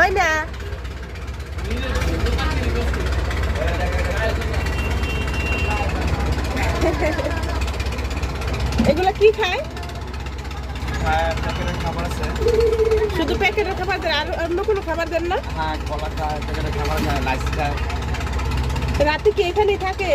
তাই না? এগুলো কি খায়? খাবার আছে, শুধু প্যাকেটের খাবার দেন, আর অন্য কোনো খাবার দেন না? হ্যাঁ কলা খায়, প্যাকেটের খাবার খায়, লাইস খায়। রাতে কি এখানেই থাকে?